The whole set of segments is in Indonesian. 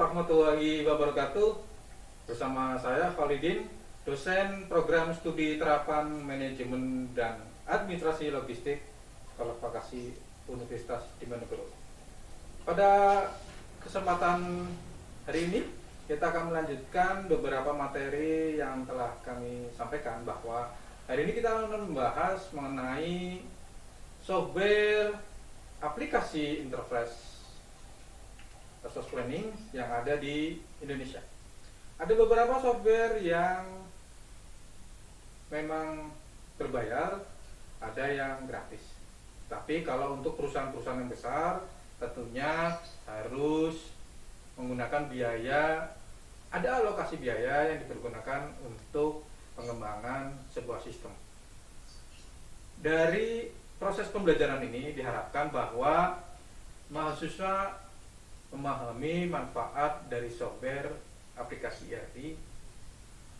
warahmatullahi wabarakatuh. Bersama saya Khalidin, dosen program studi terapan manajemen dan administrasi logistik Sekolah Vokasi Universitas Diponegoro. Pada kesempatan hari ini kita akan melanjutkan beberapa materi yang telah kami sampaikan, bahwa hari ini kita akan membahas mengenai software aplikasi interface resource planning yang ada di Indonesia. Ada beberapa software yang memang berbayar, ada yang gratis. Tapi kalau untuk perusahaan-perusahaan yang besar, tentunya harus menggunakan biaya, ada alokasi biaya yang dipergunakan untuk pengembangan sebuah sistem. Dari proses pembelajaran ini diharapkan bahwa mahasiswa memahami manfaat dari software aplikasi ERP,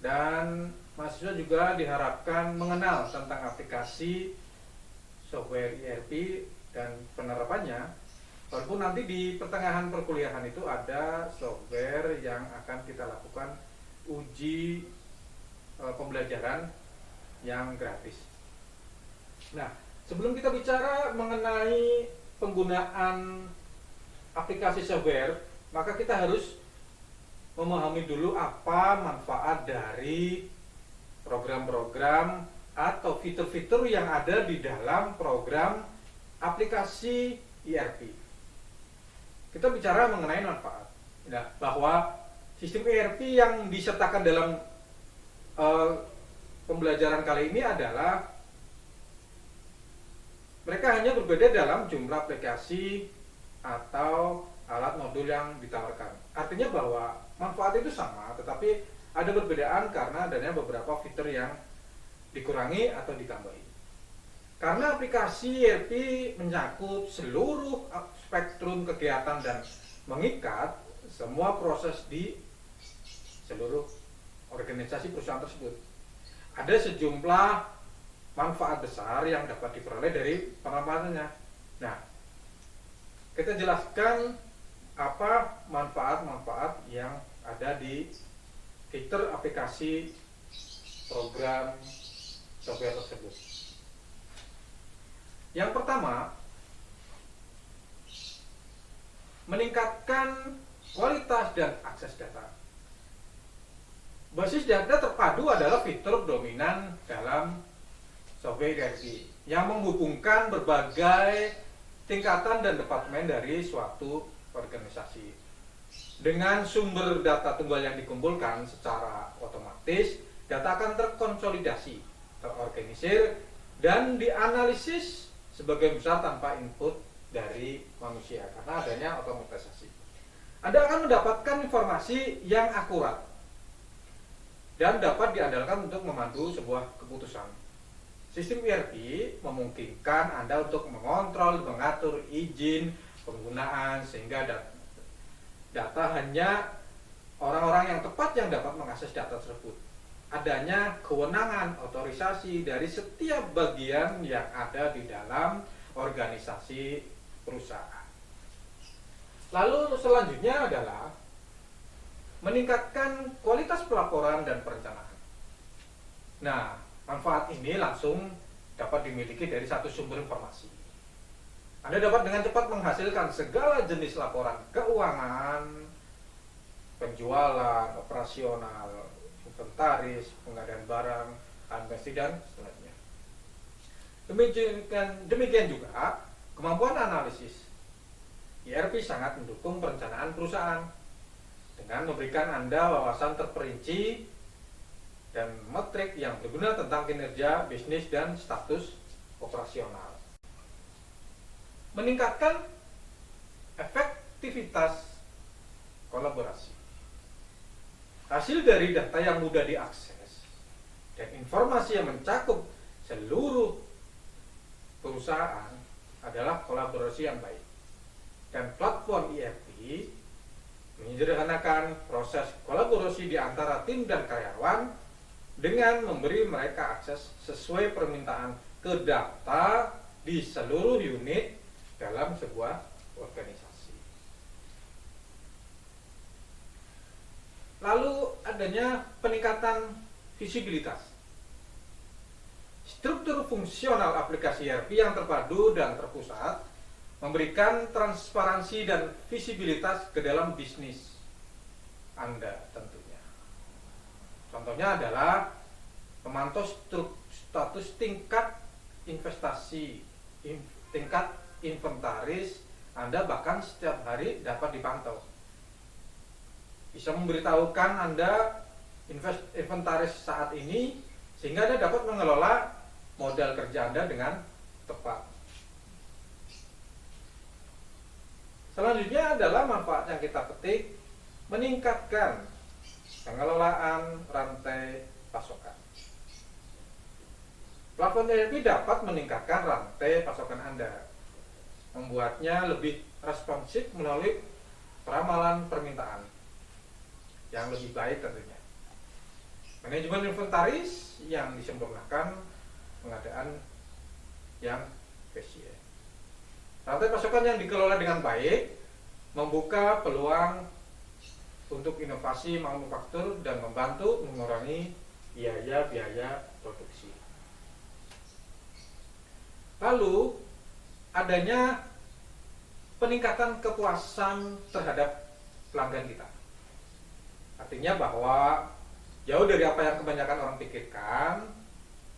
dan mahasiswa juga diharapkan mengenal tentang aplikasi software ERP dan penerapannya. Walaupun nanti di pertengahan perkuliahan itu ada software yang akan kita lakukan uji pembelajaran yang gratis. Nah, sebelum kita bicara mengenai penggunaan aplikasi software, maka kita harus memahami dulu apa manfaat dari program-program atau fitur-fitur yang ada di dalam program aplikasi ERP. Kita bicara mengenai manfaat. Nah, bahwa sistem ERP yang disertakan dalam pembelajaran kali ini adalah mereka hanya berbeda dalam jumlah aplikasi atau alat modul yang ditawarkan. Artinya bahwa manfaat itu sama, tetapi ada perbedaan karena adanya beberapa fitur yang dikurangi atau ditambahi. Karena aplikasi ERP mencakup seluruh spektrum kegiatan dan mengikat semua proses di seluruh organisasi perusahaan tersebut. Ada sejumlah manfaat besar yang dapat diperoleh dari penerapannya. Nah, kita jelaskan apa manfaat-manfaat yang ada di fitur aplikasi program software tersebut. Yang pertama, meningkatkan kualitas dan akses data. Basis data terpadu adalah fitur dominan dalam software ERP yang menghubungkan berbagai tingkatan dan departemen dari suatu organisasi. Dengan sumber data tunggal yang dikumpulkan secara otomatis, data akan terkonsolidasi, terorganisir, dan dianalisis sebagai besar tanpa input dari manusia karena adanya otomatisasi. Anda akan mendapatkan informasi yang akurat dan dapat diandalkan untuk memandu sebuah keputusan. Sistem ERP memungkinkan Anda untuk mengontrol, mengatur izin penggunaan, sehingga data hanya orang-orang yang tepat yang dapat mengakses data tersebut. Adanya kewenangan otorisasi dari setiap bagian yang ada di dalam organisasi perusahaan. Lalu selanjutnya adalah meningkatkan kualitas pelaporan dan perencanaan. Nah, manfaat ini langsung dapat dimiliki dari satu sumber informasi. Anda dapat dengan cepat menghasilkan segala jenis laporan keuangan, penjualan, operasional, inventaris, pengadaan barang, investasi, dan seterusnya. Demikian juga kemampuan analisis. ERP sangat mendukung perencanaan perusahaan dengan memberikan Anda wawasan terperinci dan metrik yang berguna tentang kinerja bisnis dan status operasional. Meningkatkan efektivitas kolaborasi. Hasil dari data yang mudah diakses dan informasi yang mencakup seluruh perusahaan adalah kolaborasi yang baik. Dan platform ERP menyederhanakan proses kolaborasi di antara tim dan karyawan dengan memberi mereka akses sesuai permintaan ke data di seluruh unit dalam sebuah organisasi. adanya peningkatan visibilitas. Struktur fungsional aplikasi ERP yang terpadu dan terpusat memberikan transparansi dan visibilitas ke dalam bisnis Anda tentunya. Contohnya adalah memantau status tingkat investasi, tingkat inventaris Anda bahkan setiap hari dapat dipantau. Bisa memberitahukan Anda inventaris saat ini sehingga Anda dapat mengelola modal kerja Anda dengan tepat. Selanjutnya adalah manfaat yang kita petik meningkatkan pengelolaan rantai pasokan. Platform ERP dapat meningkatkan rantai pasokan Anda, membuatnya lebih responsif melalui peramalan permintaan yang lebih baik tentunya. Manajemen inventaris yang disempurnakan, pengadaan yang efisien. Rantai pasokan yang dikelola dengan baik membuka peluang untuk inovasi manufaktur dan membantu mengurangi biaya-biaya produksi. Lalu adanya peningkatan kepuasan terhadap pelanggan kita. Artinya bahwa jauh dari apa yang kebanyakan orang pikirkan,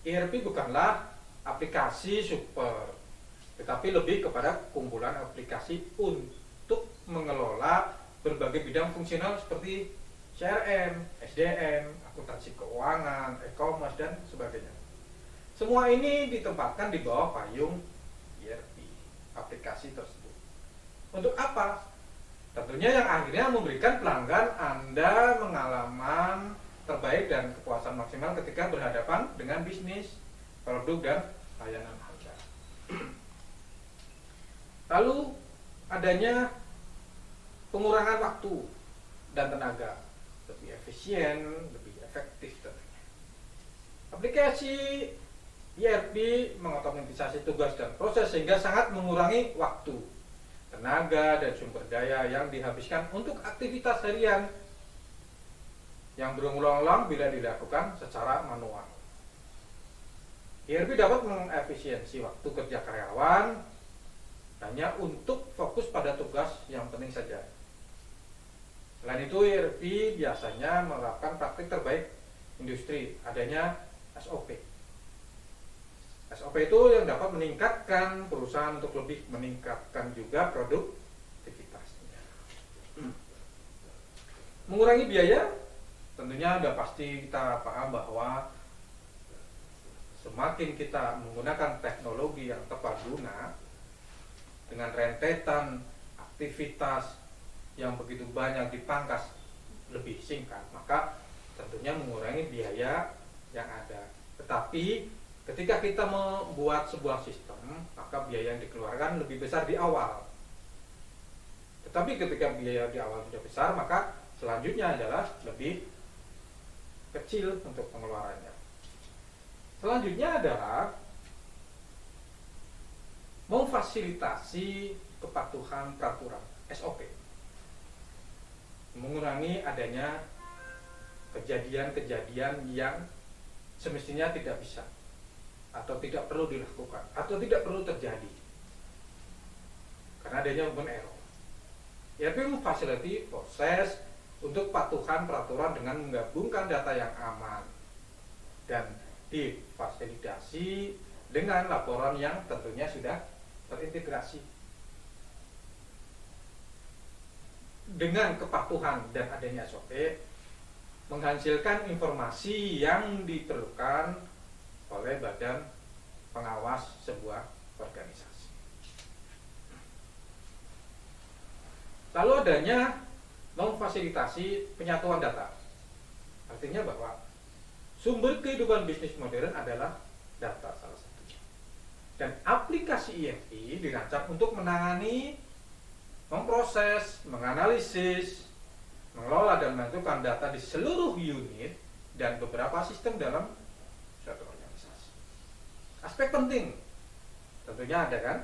ERP bukanlah aplikasi super, tetapi lebih kepada kumpulan aplikasi untuk mengelola berbagai bidang fungsional seperti CRM, SDM, akuntansi keuangan, e-commerce, dan sebagainya. Semua ini ditempatkan di bawah payung ERP, aplikasi tersebut. Untuk apa? Tentunya yang akhirnya memberikan pelanggan Anda pengalaman terbaik dan kepuasan maksimal ketika berhadapan dengan bisnis, produk, dan layanan Anda. Lalu adanya pengurangan waktu dan tenaga, lebih efisien, lebih efektif tentunya. Aplikasi ERP mengotomatisasi tugas dan proses sehingga sangat mengurangi waktu, tenaga, dan sumber daya yang dihabiskan untuk aktivitas harian yang berulang-ulang bila dilakukan secara manual. ERP dapat mengefisiensi waktu kerja karyawan hanya untuk fokus pada tugas yang penting saja. Selain itu, ERP biasanya menerapkan praktik terbaik industri, adanya SOP. SOP itu yang dapat meningkatkan perusahaan untuk lebih meningkatkan juga produktivitasnya. Mengurangi biaya, tentunya sudah pasti kita paham bahwa semakin kita menggunakan teknologi yang tepat guna dengan rentetan aktivitas yang begitu banyak dipangkas lebih singkat, maka tentunya mengurangi biaya yang ada. Tetapi ketika kita membuat sebuah sistem, maka biaya yang dikeluarkan lebih besar di awal. Tetapi ketika biaya di awal sudah besar, maka selanjutnya adalah lebih kecil untuk pengeluarannya. Selanjutnya adalah memfasilitasi kepatuhan peraturan SOP, mengurangi adanya kejadian-kejadian yang semestinya tidak bisa atau tidak perlu dilakukan atau tidak perlu terjadi karena adanya human error. ERP memfasilitasi proses untuk patuhan peraturan dengan menggabungkan data yang aman dan difasilitasi dengan laporan yang tentunya sudah terintegrasi. Dengan kepatuhan dan adanya SOP menghasilkan informasi yang diperlukan oleh badan pengawas sebuah organisasi. Lalu adanya memfasilitasi penyatuan data. Artinya bahwa sumber kehidupan bisnis modern adalah data salah satunya. Dan aplikasi ERP dirancang untuk menangani, memproses, menganalisis, mengelola dan menentukan data di seluruh unit dan beberapa sistem dalam suatu organisasi. Aspek penting tentunya ada kan?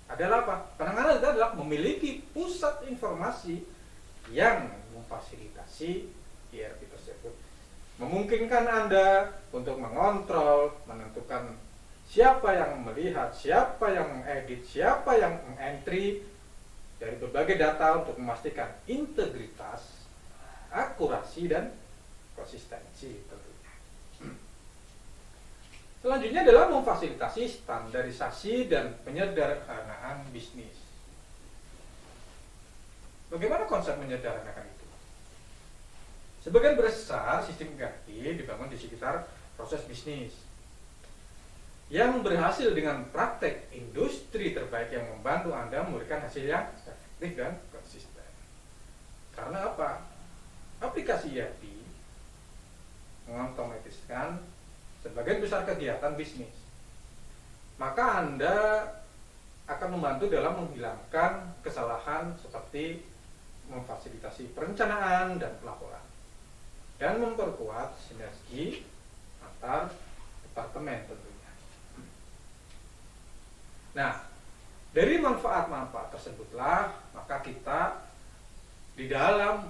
Adalah apa? Penanganan data adalah memiliki pusat informasi yang memfasilitasi ERP tersebut. Memungkinkan Anda untuk mengontrol, menentukan siapa yang melihat, siapa yang mengedit, siapa yang mengentry dari berbagai data untuk memastikan integritas, akurasi, dan konsistensi tentunya. Selanjutnya adalah memfasilitasi standarisasi dan penyederhanaan bisnis. Bagaimana konsep menyederhanakan itu? Sebagian besar sistem ERP dibangun di sekitar proses bisnis yang berhasil dengan praktek industri terbaik yang membantu Anda memberikan hasil yang efektif dan konsisten. Karena apa? Aplikasi ERP mengotomatiskan sebagian besar kegiatan bisnis. Maka Anda akan membantu dalam menghilangkan kesalahan seperti memfasilitasi perencanaan dan pelaporan, dan memperkuat sinergi antar departemen tentunya. Nah, dari manfaat-manfaat tersebutlah maka kita di dalam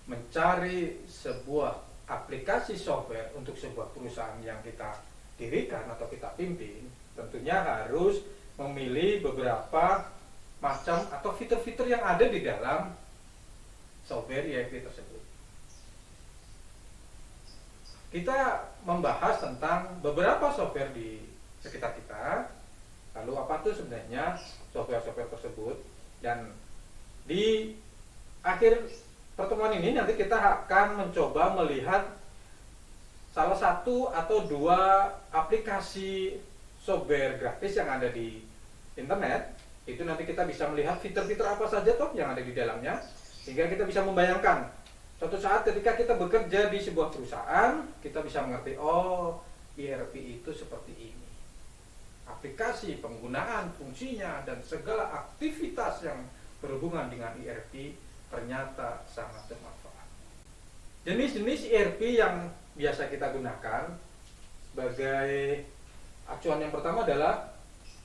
mencari sebuah aplikasi software untuk sebuah perusahaan yang kita dirikan atau kita pimpin, tentunya harus memilih beberapa macam atau fitur-fitur yang ada di dalam software ERP tersebut. Kita membahas tentang beberapa software di sekitar kita, lalu apa itu sebenarnya software-software tersebut, dan di akhir pertemuan ini nanti kita akan mencoba melihat salah satu atau dua aplikasi software gratis yang ada di internet. Itu nanti kita bisa melihat fitur-fitur apa saja toh yang ada di dalamnya, sehingga kita bisa membayangkan suatu saat ketika kita bekerja di sebuah perusahaan, kita bisa mengerti, oh ERP itu seperti ini. Aplikasi, penggunaan, fungsinya, dan segala aktivitas yang berhubungan dengan ERP ternyata sangat bermanfaat. Jenis-jenis ERP yang biasa kita gunakan sebagai acuan yang pertama adalah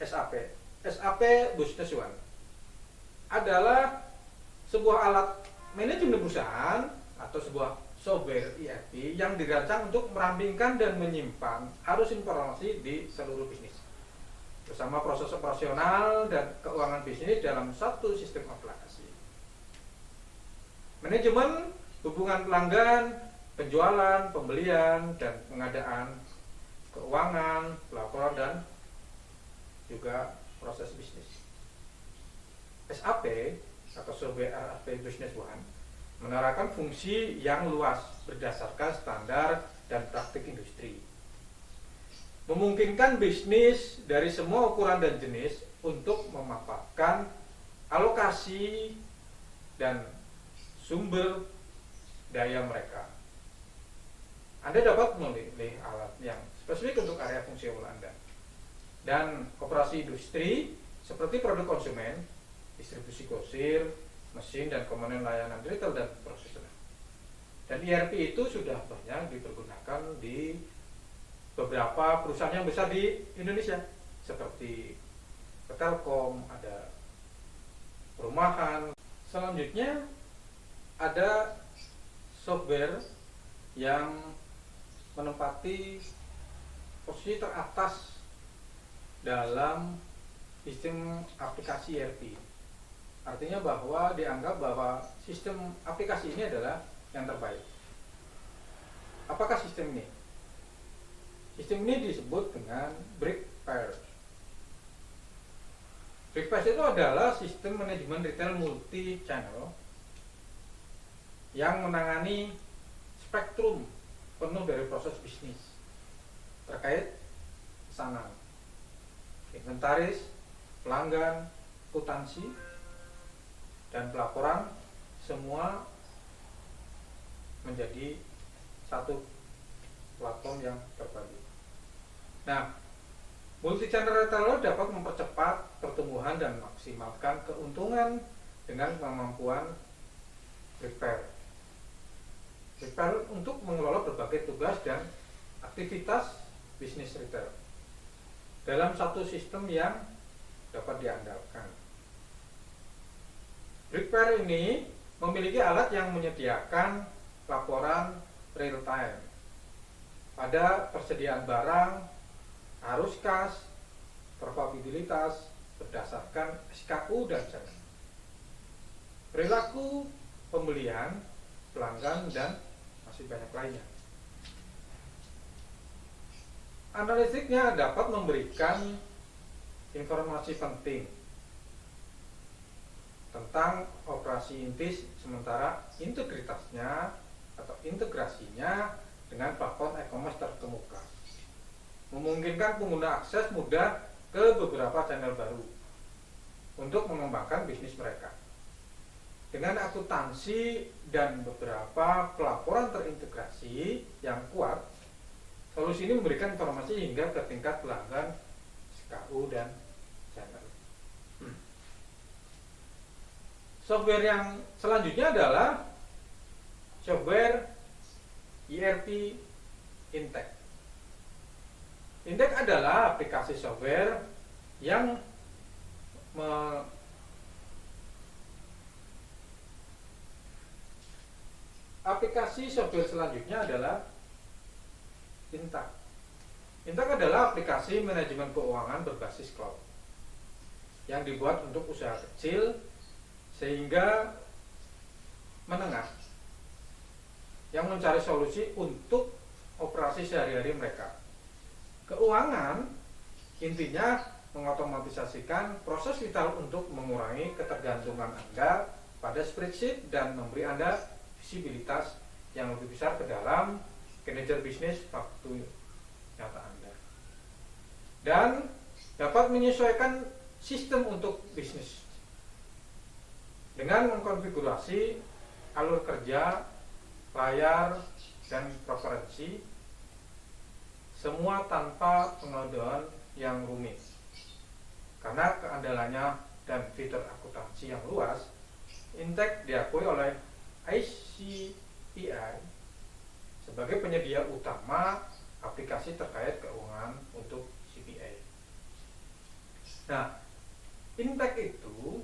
SAP. SAP Business One adalah sebuah alat manajemen perusahaan atau sebuah software ERP yang dirancang untuk merampingkan dan menyimpan arus informasi di seluruh bisnis bersama proses operasional dan keuangan bisnis dalam satu sistem aplikasi. Manajemen, hubungan pelanggan, penjualan, pembelian, dan pengadaan, keuangan, pelaporan, dan juga proses bisnis. SAP atau software ERP Business One menerapkan fungsi yang luas berdasarkan standar dan praktik industri, memungkinkan bisnis dari semua ukuran dan jenis untuk memanfaatkan alokasi dan sumber daya mereka. Anda dapat memilih alat yang spesifik untuk area fungsional Anda dan operasi industri seperti produk konsumen, distribusi grosir, mesin dan komponen layanan retail dan profesional. Dan ERP itu sudah banyak dipergunakan di beberapa perusahaan yang besar di Indonesia, seperti Telkom, ada perumahan. Selanjutnya ada software yang menempati posisi teratas dalam sistem aplikasi ERP. Artinya bahwa dianggap bahwa sistem aplikasi ini adalah yang terbaik. Apakah sistem ini? Sistem ini disebut dengan BrickPair. BrickPair itu adalah sistem manajemen retail multi-channel yang menangani spektrum penuh dari proses bisnis terkait pesanan, inventaris, pelanggan, akuntansi, dan pelaporan, semua menjadi satu platform yang terpadu. Nah, multi-channel retailer dapat mempercepat pertumbuhan dan maksimalkan keuntungan dengan kemampuan BrickPair untuk mengelola berbagai tugas dan aktivitas bisnis retail dalam satu sistem yang dapat diandalkan. BrickPair ini memiliki alat yang menyediakan laporan real time pada persediaan barang, arus kas, probabilitas berdasarkan SKU dan channel, perilaku pembelian pelanggan, dan masih banyak lainnya. Analitiknya dapat memberikan informasi penting tentang operasi intis, sementara integritasnya atau integrasinya dengan platform e-commerce terkemuka memungkinkan pengguna akses mudah ke beberapa channel baru untuk mengembangkan bisnis mereka. Dengan akuntansi dan beberapa pelaporan terintegrasi yang kuat, solusi ini memberikan informasi hingga ke tingkat pelanggan, SKU, dan channel. Software yang selanjutnya adalah software ERP Intake. Intake adalah aplikasi software yang aplikasi software selanjutnya adalah Intake. Intake adalah aplikasi manajemen keuangan berbasis cloud yang dibuat untuk usaha kecil sehingga menengah yang mencari solusi untuk operasi sehari-hari mereka. Keuangan intinya mengotomatisasikan proses vital untuk mengurangi ketergantungan Anda pada spreadsheet dan memberi Anda visibilitas yang lebih besar ke dalam kinerja bisnis waktu nyata Anda, dan dapat menyesuaikan sistem untuk bisnis dengan mengkonfigurasi alur kerja, layar, dan preferensi, semua tanpa pengodoan yang rumit. Karena keandalannya dan fitur akuntansi yang luas, Intake diakui oleh ICPI sebagai penyedia utama aplikasi terkait keuangan untuk CPA. Nah, Intake itu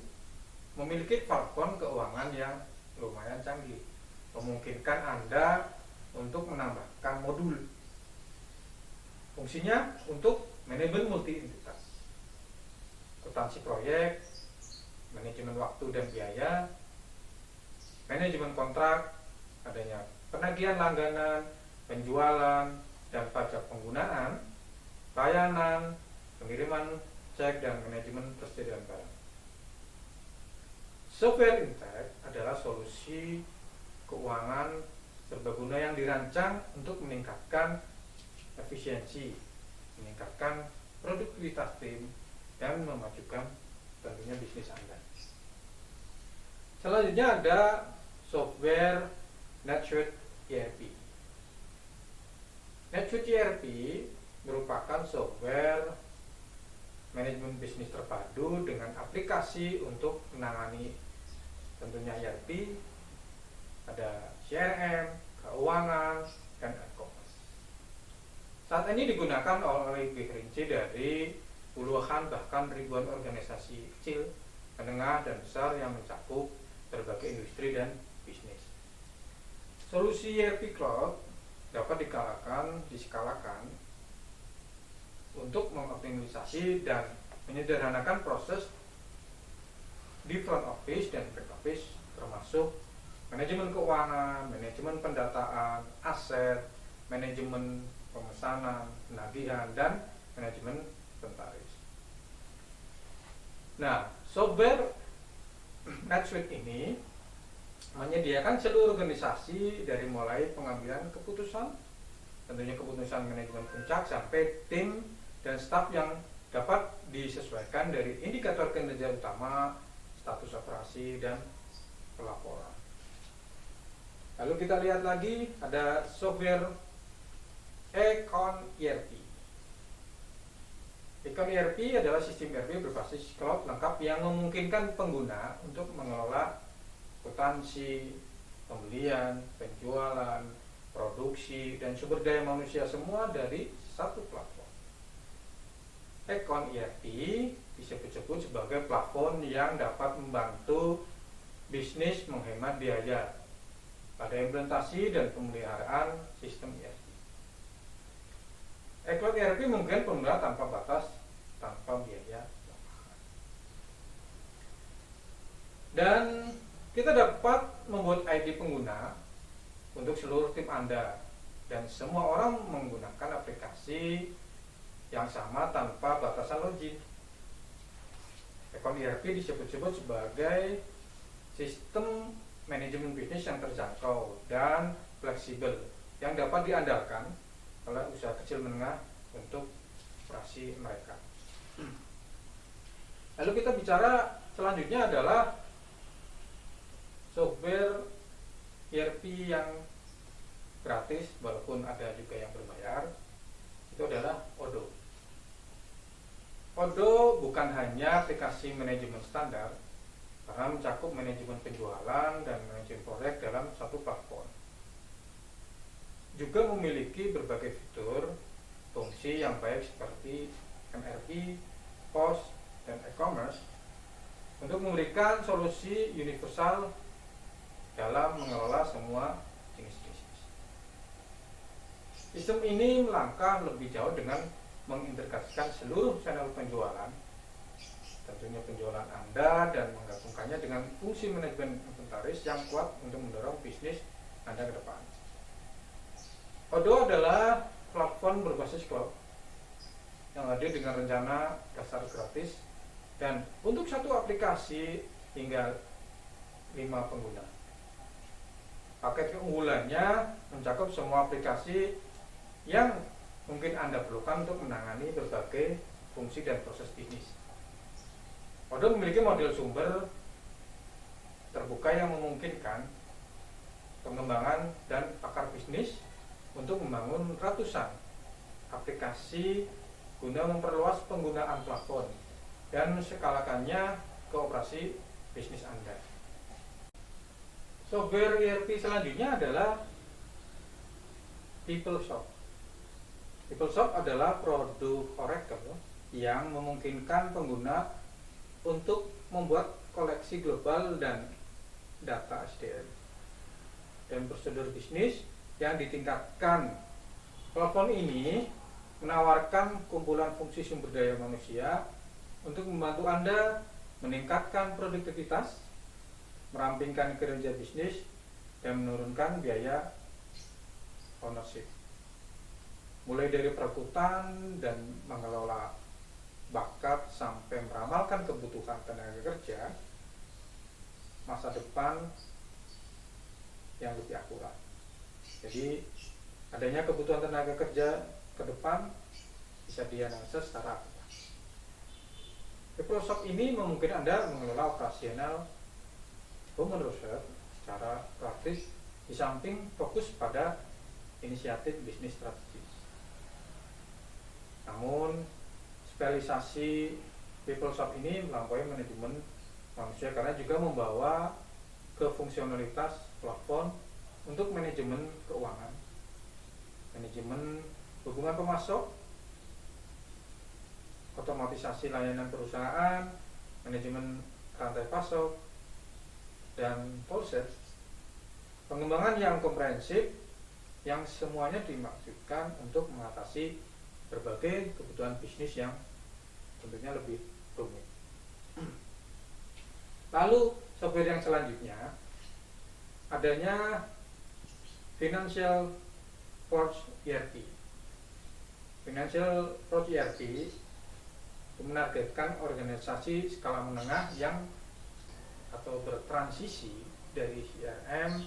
memiliki platform keuangan yang lumayan canggih, memungkinkan Anda untuk menambahkan modul. Fungsinya untuk manajemen multi entitas, akuntansi proyek, manajemen waktu dan biaya, manajemen kontrak, adanya penagihan langganan, penjualan, dan pajak penggunaan, layanan, pengiriman cek, dan manajemen persediaan barang. Software Intake adalah solusi keuangan serbaguna yang dirancang untuk meningkatkan efisiensi, meningkatkan produktivitas tim, dan memajukan tentunya bisnis Anda. Selanjutnya ada software NetSuite ERP. NetSuite ERP merupakan software manajemen bisnis terpadu dengan aplikasi untuk menangani tentunya ERP, ada CRM, keuangan, dan e-commerce. Saat ini digunakan oleh lebih rinci dari puluhan bahkan ribuan organisasi kecil, menengah, dan besar yang mencakup berbagai industri dan bisnis. Solusi ERP Cloud dapat diskalakan untuk mengoptimalisasi dan menyederhanakan proses di front office dan back office, termasuk manajemen keuangan, manajemen pendataan, aset, manajemen pemesanan, penagihan, dan manajemen inventaris. Nah, software NetSuite ini menyediakan seluruh organisasi dari mulai pengambilan keputusan, tentunya keputusan manajemen puncak, sampai tim dan staf yang dapat disesuaikan dari indikator kinerja utama, status operasi, dan pelaporan. Lalu kita lihat lagi ada software Econ ERP. Econ ERP adalah sistem ERP berbasis cloud lengkap yang memungkinkan pengguna untuk mengelola akuntansi, pembelian, penjualan, produksi, dan sumber daya manusia semua dari satu platform. Econ ERP disebut-sebut sebagai platform yang dapat membantu bisnis menghemat biaya pada implementasi dan pemeliharaan sistem ERP. iCloud ERP mungkin penggunaan tanpa batas, tanpa biaya. Dan kita dapat membuat ID pengguna untuk seluruh tim Anda, dan semua orang menggunakan aplikasi yang sama tanpa batasan login. iCloud ERP disebut-sebut sebagai sistem manajemen bisnis yang terjangkau dan fleksibel yang dapat diandalkan oleh usaha kecil menengah untuk operasi mereka. Lalu kita bicara selanjutnya adalah software ERP yang gratis walaupun ada juga yang berbayar. Itu adalah Odoo. Odoo bukan hanya aplikasi manajemen standar karena mencakup manajemen penjualan dan manajemen proyek dalam satu platform. Juga memiliki berbagai fitur fungsi yang baik seperti MRP, POS, dan e-commerce untuk memberikan solusi universal dalam mengelola semua jenis bisnis. Sistem ini melangkah lebih jauh dengan mengintegrasikan seluruh channel penjualan, tentunya penjualan Anda, dan menggabungkannya dengan fungsi manajemen inventaris yang kuat untuk mendorong bisnis Anda ke depan. Odoo adalah platform berbasis cloud yang hadir dengan rencana dasar gratis dan untuk satu aplikasi hingga 5 pengguna. Paket keunggulannya mencakup semua aplikasi yang mungkin Anda perlukan untuk menangani berbagai fungsi dan proses bisnis. Odoo memiliki model sumber terbuka yang memungkinkan pengembangan dan pakar bisnis untuk membangun ratusan aplikasi guna memperluas penggunaan platform dan menskalakannya ke operasi bisnis Anda. Software ERP selanjutnya adalah PeopleSoft. PeopleSoft adalah produk Oracle yang memungkinkan pengguna untuk membuat koleksi global dan data SDM dan prosedur bisnis yang ditingkatkan. Platform ini menawarkan kumpulan fungsi sumber daya manusia untuk membantu Anda meningkatkan produktivitas, merampingkan kinerja bisnis, dan menurunkan biaya ownership. Mulai dari perekrutan dan mengelola bakat sampai meramalkan kebutuhan tenaga kerja masa depan yang lebih akurat. Jadi adanya kebutuhan tenaga kerja ke depan bisa dianalisa secara akurat. PeopleSoft ini memungkinkan Anda mengelola operasional human resource secara praktis di samping fokus pada inisiatif bisnis strategis. Namun spesialisasi PeopleSoft ini melampaui manajemen manusia karena juga membawa ke fungsionalitas platform untuk manajemen keuangan, manajemen hubungan pemasok, otomatisasi layanan perusahaan, manajemen rantai pasok, dan proses pengembangan yang komprehensif yang semuanya dimaksudkan untuk mengatasi berbagai kebutuhan bisnis yang tentunya lebih rumit. Lalu software yang selanjutnya adanya Financial Force ERP. Financial Force ERP menargetkan organisasi skala menengah yang atau bertransisi dari CRM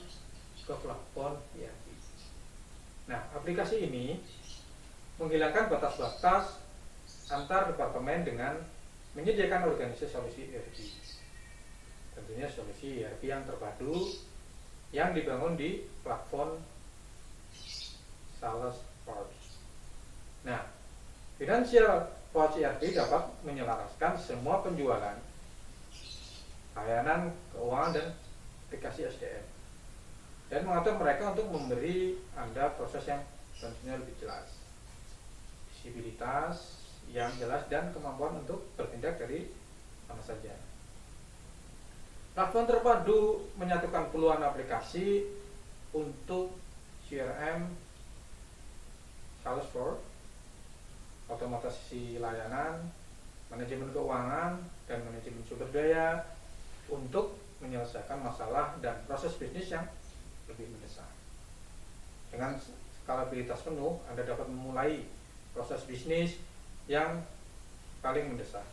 ke platform ERP. Nah, aplikasi ini menghilangkan batas-batas antar departemen dengan menyediakan organisasi solusi ERP. Tentunya solusi ERP yang terpadu yang dibangun di platform Salesforce. Nah, Financial Force ERP dapat menyelaraskan semua penjualan, layanan keuangan, dan aplikasi SDM, dan mengatur mereka untuk memberi Anda proses yang tentunya lebih jelas, visibilitas yang jelas, dan kemampuan untuk bertindak dari mana saja. Platform terpadu menyatukan puluhan aplikasi untuk CRM, Salesforce, otomatisasi layanan, manajemen keuangan, dan manajemen sumber daya untuk menyelesaikan masalah dan proses bisnis yang lebih mendesak. Dengan skalabilitas penuh, Anda dapat memulai proses bisnis yang paling mendesak.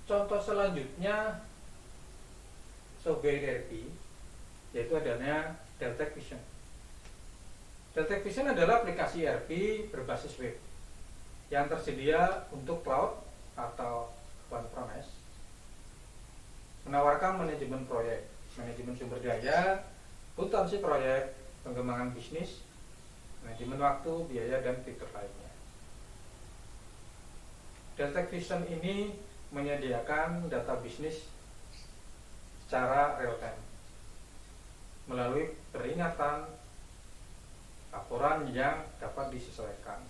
Contoh selanjutnya software ERP, yaitu adanya Deltek Vision. Deltek Vision adalah aplikasi ERP berbasis web yang tersedia untuk cloud atau on-premise, menawarkan manajemen proyek, manajemen sumber daya, akuntansi proyek, pengembangan bisnis, manajemen waktu, biaya, dan fitur lainnya. Deltek Vision ini menyediakan data bisnis secara real time melalui peringatan, laporan yang dapat disesuaikan,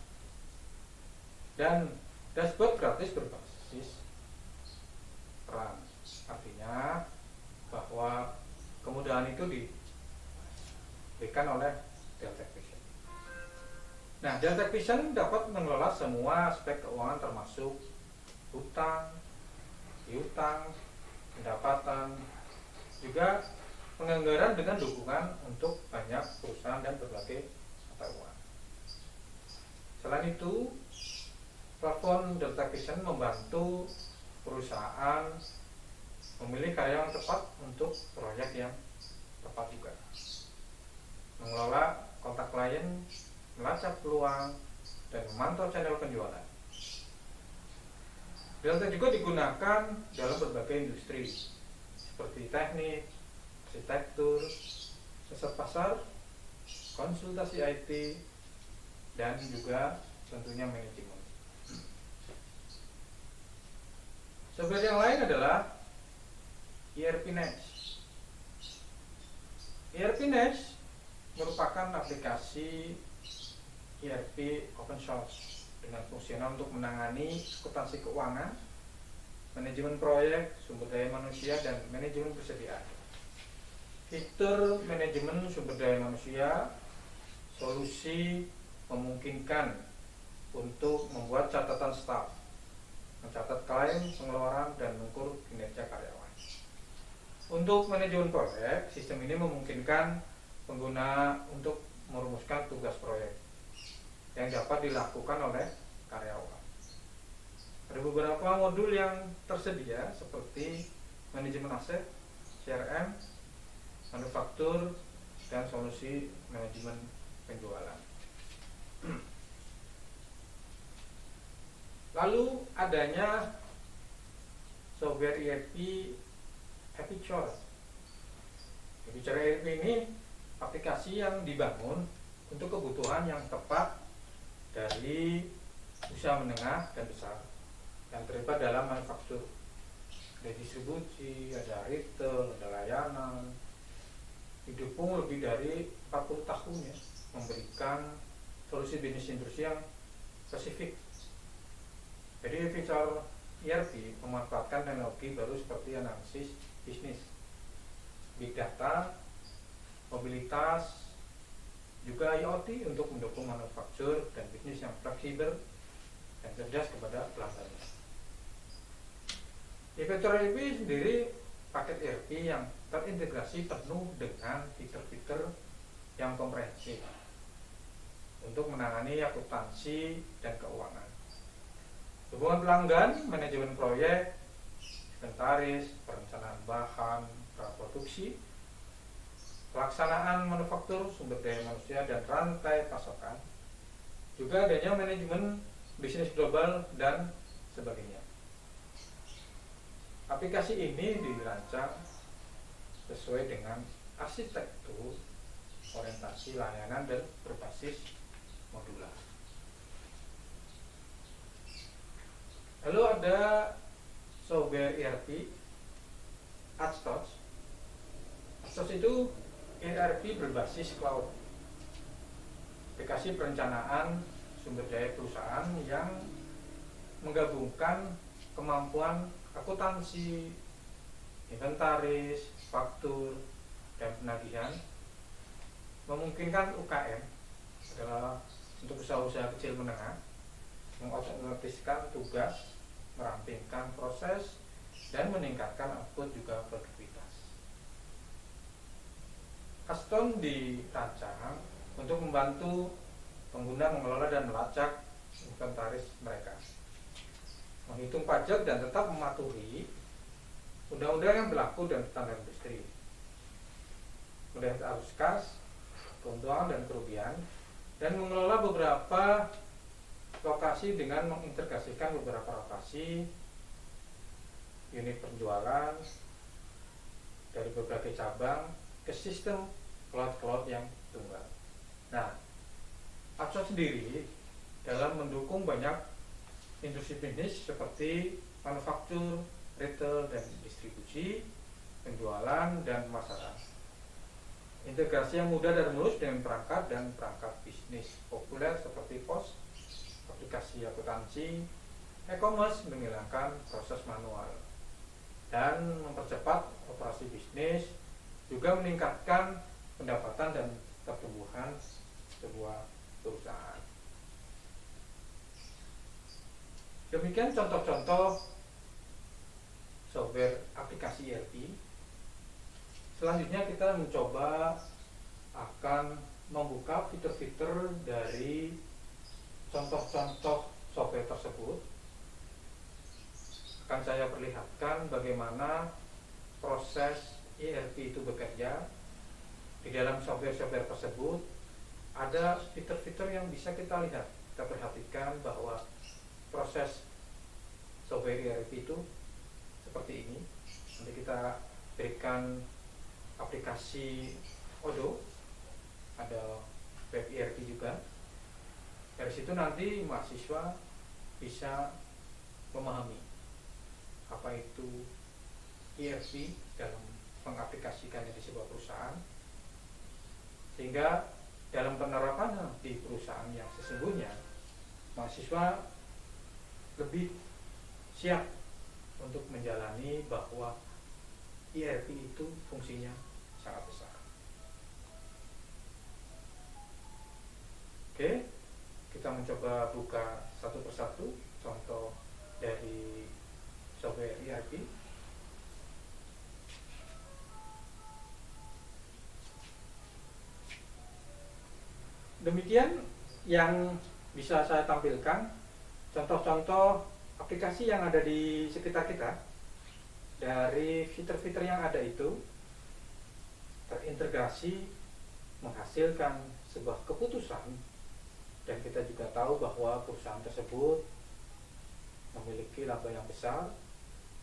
dan dashboard gratis berbasis peran. Artinya bahwa kemudahan itu diberikan oleh Deltek Vision. Nah, Deltek Vision dapat mengelola semua aspek keuangan termasuk hutang, piutang, pendapatan, juga penganggaran dengan dukungan untuk banyak perusahaan dan berbagai mata uang. Selain itu, platform Deltek Vision membantu perusahaan memilih karyawan tepat untuk proyek yang tepat juga, mengelola kontak klien, melacak peluang, dan memantau channel penjualan. Deltek juga digunakan dalam berbagai industri seperti teknik, arsitektur, riset pasar, konsultasi IT, dan juga tentunya manajemen. Software yang lain adalah ERP Next. ERP Next merupakan aplikasi ERP open source dengan fungsional untuk menangani akuntansi keuangan, manajemen proyek, sumber daya manusia, dan manajemen persediaan. Fitur manajemen sumber daya manusia solusi memungkinkan untuk membuat catatan staf, mencatat klaim, pengeluaran, dan mengukur kinerja karyawan. Untuk manajemen proyek, sistem ini memungkinkan pengguna untuk merumuskan tugas proyek yang dapat dilakukan oleh karyawan. Ada beberapa modul yang tersedia seperti manajemen aset, CRM, manufaktur, dan solusi manajemen penjualan. Lalu adanya software ERP Epicure. Epicure ERP ini aplikasi yang dibangun untuk kebutuhan yang tepat dari usaha menengah dan besar yang terlibat dalam manufaktur. Ada distribusi, ada retail, ada layanan. Didukung lebih dari 40 tahun ya, memberikan solusi bisnis industri yang spesifik. Jadi Epicure ERP memanfaatkan teknologi baru seperti analisis bisnis, big data, mobilitas, juga IoT untuk mendukung manufaktur dan bisnis yang fleksibel dan cerdas kepada pelanggannya. Epicure ERP sendiri paket ERP yang terintegrasi penuh dengan fitur-fitur yang komprehensif untuk menangani akuntansi dan keuangan, hubungan pelanggan, manajemen proyek, inventaris, perencanaan bahan, praproduksi, pelaksanaan manufaktur, sumber daya manusia, dan rantai pasokan. Juga adanya manajemen bisnis global dan sebagainya. Aplikasi ini dirancang sesuai dengan arsitektur, orientasi layanan, dan berbasis modular. Lalu ada software ERP Atos. Atos itu ERP berbasis cloud, aplikasi perencanaan sumber daya perusahaan yang menggabungkan kemampuan akuntansi, inventaris, faktur, dan penagihan, memungkinkan UKM adalah untuk usaha-usaha kecil menengah mengotomatiskan tugas, merampingkan proses, dan meningkatkan output juga produktivitas. Kaston dirancang untuk membantu pengguna mengelola dan melacak inventaris mereka, menghitung pajak dan tetap mematuhi undang-undang yang berlaku dan standar industri, melihat arus kas, keuntungan dan kerugian, dan mengelola beberapa lokasi dengan mengintegrasikan beberapa lokasi unit penjualan dari berbagai cabang ke sistem cloud yang tunggal. Nah, Upsource sendiri dalam mendukung banyak industri bisnis seperti manufaktur, retail dan distribusi, penjualan dan pemasaran. Integrasi yang mudah dan mulus dengan perangkat dan perangkat bisnis populer seperti pos, aplikasi akuntansi, e-commerce, menghilangkan proses manual dan mempercepat operasi bisnis, juga meningkatkan pendapatan dan pertumbuhan sebuah perusahaan. Demikian contoh-contoh software aplikasi ERP. Selanjutnya kita mencoba akan membuka fitur-fitur dari contoh-contoh software tersebut. Akan saya perlihatkan bagaimana proses ERP itu bekerja. Di dalam software-software tersebut ada fitur-fitur yang bisa kita lihat. Kita perhatikan bahwa proses software ERP itu seperti ini. Nanti kita berikan aplikasi Odoo, ada web ERP juga. Dari situ nanti mahasiswa bisa memahami apa itu ERP dalam mengaplikasikannya di sebuah perusahaan, sehingga dalam penerapannya di perusahaan yang sesungguhnya mahasiswa lebih siap untuk menjalani bahwa ERP itu fungsinya sangat besar. Oke, kita mencoba buka satu persatu contoh dari software ERP. Demikian yang bisa saya tampilkan contoh-contoh aplikasi yang ada di sekitar kita. Dari fitur-fitur yang ada itu terintegrasi menghasilkan sebuah keputusan, dan kita juga tahu bahwa perusahaan tersebut memiliki laba yang besar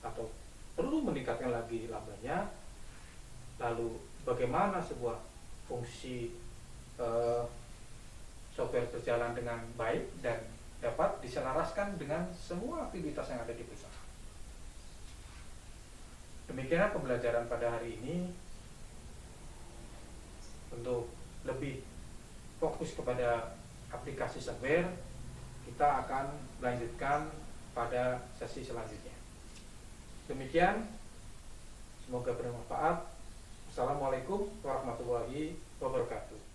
atau perlu meningkatkan lagi labanya. Lalu bagaimana sebuah fungsi software berjalan dengan baik dan dapat diselaraskan dengan semua aktivitas yang ada di perusahaan. Demikian pembelajaran pada hari ini. Untuk lebih fokus kepada aplikasi software, kita akan melanjutkan pada sesi selanjutnya. Demikian, semoga bermanfaat. Assalamualaikum warahmatullahi wabarakatuh.